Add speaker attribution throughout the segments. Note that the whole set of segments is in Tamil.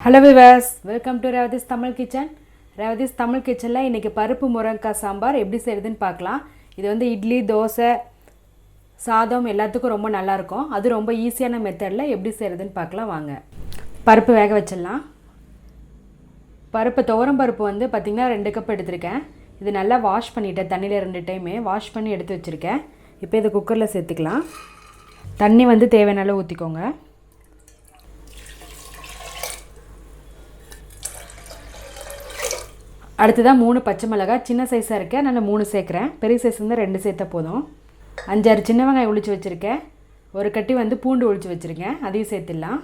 Speaker 1: Hello viewers, welcome to Revadis Tamil Kitchen. Revadis Tamil Kitchen la இன்னைக்கு பருப்பு முருங்கக்காய் சாம்பார் எப்படி செய்யறதுன்னு பார்க்கலாம். இது வந்து இட்லி, தோசை, சாதம் எல்லாத்துக்கும் ரொம்ப நல்லா இருக்கும். அது ரொம்ப ஈஸியான மெத்தட்ல எப்படி செய்யறதுன்னு பார்க்கலாம் வாங்க. பருப்பு வேக வச்சிடலாம். பருப்பு துவரம் பருப்பு வந்து பாத்தீங்கன்னா 2 கப் எடுத்துர்க்கேன். இது நல்லா வாஷ் பண்ணிட்டேன். தண்ணில 2 டைம் வாஷ் பண்ணி எடுத்து வச்சிருக்கேன். இப்போ இத குக்கர்ல சேர்த்துக்கலாம். தண்ணி வந்து தேவையான அளவு ஊத்திக்கோங்க. அடுத்ததா 3 பச்சை மிளகாய் சின்ன சைஸா இருக்கு. நான் 3 சேர்க்கறேன். பெரிய சைஸ் இருந்தா 2 சேர்த்தா போதும். 5-6 சின்ன வெங்காயம் உளிச்சு வச்சிருக்கேன். ஒரு கட்டி வந்து பூண்டு உளிச்சு வச்சிருக்கேன். அதையும் சேர்த்துடலாம்.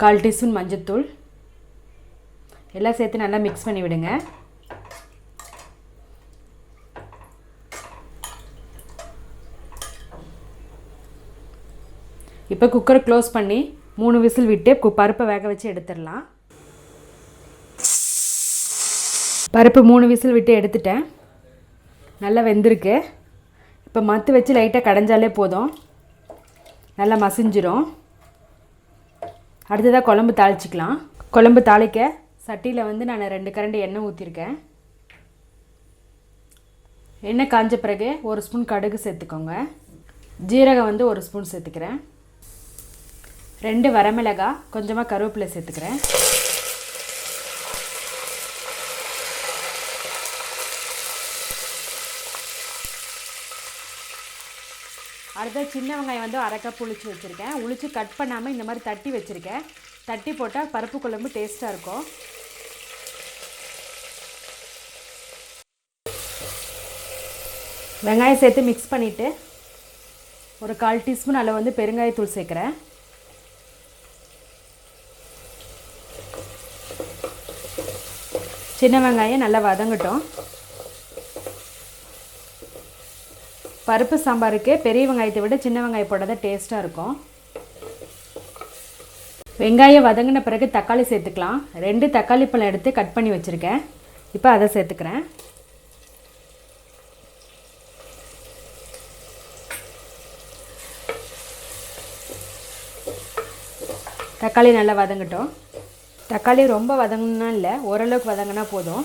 Speaker 1: கால் டீஸ்பூன் மஞ்சள் தூள் எல்லாம் சேர்த்து நல்லா மிக்ஸ் பண்ணி விடுங்க. இப்போ குக்கர் க்ளோஸ் பண்ணி 3 விசில் விட்டு பருப்பை வேக வச்சு எடுத்துடலாம். பருப்பு 3 விசில் விட்டு எடுத்துட்டேன். நல்லா வெந்திருக்கு. இப்போ மத்து வச்சு லைட்டாக கடைஞ்சாலே போதும். நல்லா மசிஞ்சிரும். அடுத்ததாக குழம்பு தாளிச்சிக்கலாம். குழம்பு தாளிக்க சட்டியில் வந்து நான் 2 கரண்டி எண்ணெய் ஊற்றிருக்கேன். எண்ணெய் காஞ்ச பிறகு 1 ஸ்பூன் கடுகு சேர்த்துக்கோங்க. ஜீரகம் வந்து 1 ஸ்பூன் சேர்த்துக்கிறேன். 2 வரமிளகாய், கொஞ்சமாக கருவேப்பிலை சேர்த்துக்கிறேன். அடுத்த சின்ன வெங்காயம் வந்து 1/2 கப் உளிச்சு வச்சுருக்கேன். உளிச்சு கட் பண்ணாமல் இந்த மாதிரி தட்டி வச்சுருக்கேன். தட்டி போட்டால் பருப்பு குழம்பு டேஸ்ட்டாக இருக்கும். வெங்காயம் சேர்த்து மிக்ஸ் பண்ணிவிட்டு ஒரு 1/4 டீஸ்பூன் அளவு வந்து பெருங்காயத்தூள் சேர்க்குறேன். சின்ன வெங்காயம் நல்லா வதங்கட்டும். பருப்பு சாம்பாருக்கு பெரிய வெங்காயத்தை விட சின்ன வெங்காயம் போட்டால் தான் டேஸ்ட்டாக இருக்கும். வெங்காயம் வதங்கின பிறகு தக்காளி சேர்த்துக்கலாம். 2 தக்காளி பழம் எடுத்து கட் பண்ணி வச்சுருக்கேன். இப்போ அதை சேர்த்துக்கிறேன். தக்காளி நல்லா வதங்கட்டும். தக்காளி ரொம்ப வதங்கினா இல்லை, ஓரளவுக்கு வதங்கினா போதும்.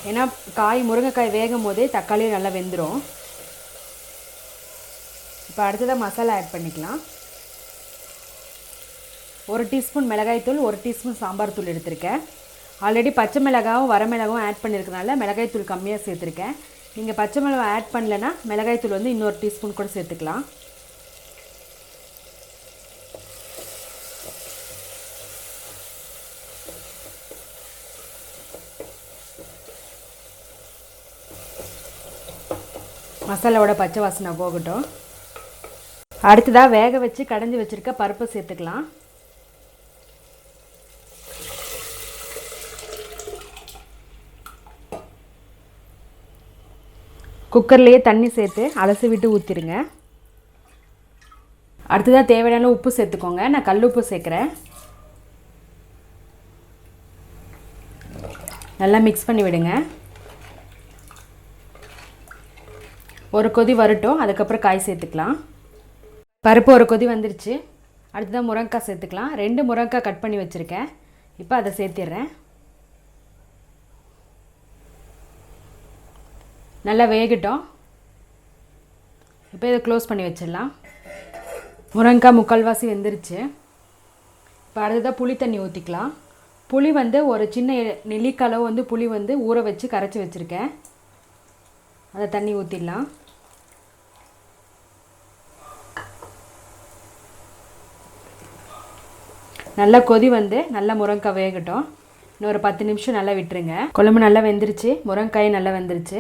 Speaker 1: ஏன்னா முருங்கைக்காய் வேகும் போதே தக்காளி நல்லா வெந்துடும். இப்போ அடுத்ததாக மசாலா ஆட் பண்ணிக்கலாம். 1 டீஸ்பூன் மிளகாய்த்தூள், 1 டீஸ்பூன் சாம்பார் தூள் எடுத்திருக்கேன். ஆல்ரெடி பச்சை மிளகாவும் வரமிளகாவும் ஆட் பண்ணியிருக்கனால மிளகாய்த்தூள் கம்மியாக சேர்த்துருக்கேன். நீங்கள் பச்சை மிளகாய் ஆட் பண்ணலைன்னா மிளகாய்த்தூள் வந்து இன்னொரு டீஸ்பூன் கூட சேர்த்துக்கலாம். மசாலாவோட பச்சை வாசனை போகட்டும். அடுத்ததாக வேக வச்சு கடைஞ்சி வச்சுருக்க பருப்பை சேர்த்துக்கலாம். குக்கர்லேயே தண்ணி சேர்த்து அலசி விட்டு ஊற்றிடுங்க. அடுத்ததாக தேவையான உப்பு சேர்த்துக்கோங்க. நான் கல் உப்பு சேர்க்குறேன். நல்லா மிக்ஸ் பண்ணி விடுங்க. ஒரு கொதி வரட்டும். அதுக்கப்புறம் காய் சேர்த்துக்கலாம். பருப்பு ஒரு கொதி வந்துருச்சு. அடுத்ததான் முருங்கைக்காய் சேர்த்துக்கலாம். 2 முருங்கைக்காய் கட் பண்ணி வச்சுருக்கேன். இப்போ அதை சேர்த்திடுறேன். நல்லா வேகட்டும். இப்போ இதை க்ளோஸ் பண்ணி வச்சிடலாம். முருங்கைக்காய் முக்கால்வாசி வெந்துருச்சு. இப்போ அடுத்ததாக புளி தண்ணி ஊற்றிக்கலாம். புளி வந்து ஒரு சின்ன நெல்லிக்காய் வந்து புளி வந்து ஊற வச்சு கரைச்சி வச்சுருக்கேன். அதை தண்ணி ஊற்றிடலாம். நல்லா கொதி வந்து நல்லா முருங்கைக்காய் வேகட்டும். இன்னொரு 10 நிமிஷம் நல்லா விட்டுருங்க. குழம்பு நல்லா வெந்துருச்சு. முருங்கைக்காய் நல்லா வெந்துருச்சு.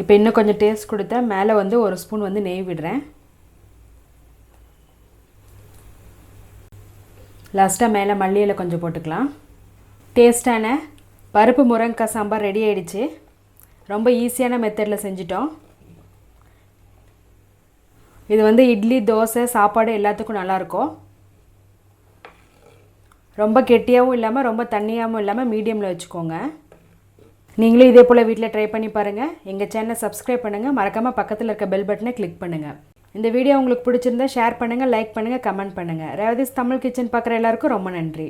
Speaker 1: இப்போ இன்னும் கொஞ்சம் டேஸ்ட் கொடுத்தா மேலே வந்து 1 ஸ்பூன் வந்து நெய் விடுறேன். லாஸ்ட்டாக மேலே மல்லி இலை கொஞ்சம் போட்டுக்கலாம். டேஸ்ட்டான பருப்பு முருங்கைக்காய் சாம்பார் ரெடி ஆகிடுச்சு. ரொம்ப ஈஸியான மெத்தடில் செஞ்சிட்டோம். இது வந்து இட்லி, தோசை, சாப்பாடு எல்லாத்துக்கும் நல்லாயிருக்கும். ரொம்ப கெட்டியாகவும் இல்லாமல் ரொம்ப தண்ணியாகவும் இல்லாமல் மீடியமில் வச்சுக்கோங்க. நீங்களும் இதே போல் வீட்டில் ட்ரை பண்ணி பாருங்கள். எங்கள் சேனலை சப்ஸ்கிரைப் பண்ணுங்கள். மறக்காமல் பக்கத்தில் இருக்க பெல் பட்டனை கிளிக் பண்ணுங்கள். இந்த வீடியோ உங்களுக்கு பிடிச்சிருந்தா ஷேர் பண்ணுங்கள், லைக் பண்ணுங்கள், கமெண்ட் பண்ணுங்கள். ரேவதிஸ் தமிழ் கிச்சன் பார்க்குற எல்லாருக்கும் ரொம்ப நன்றி.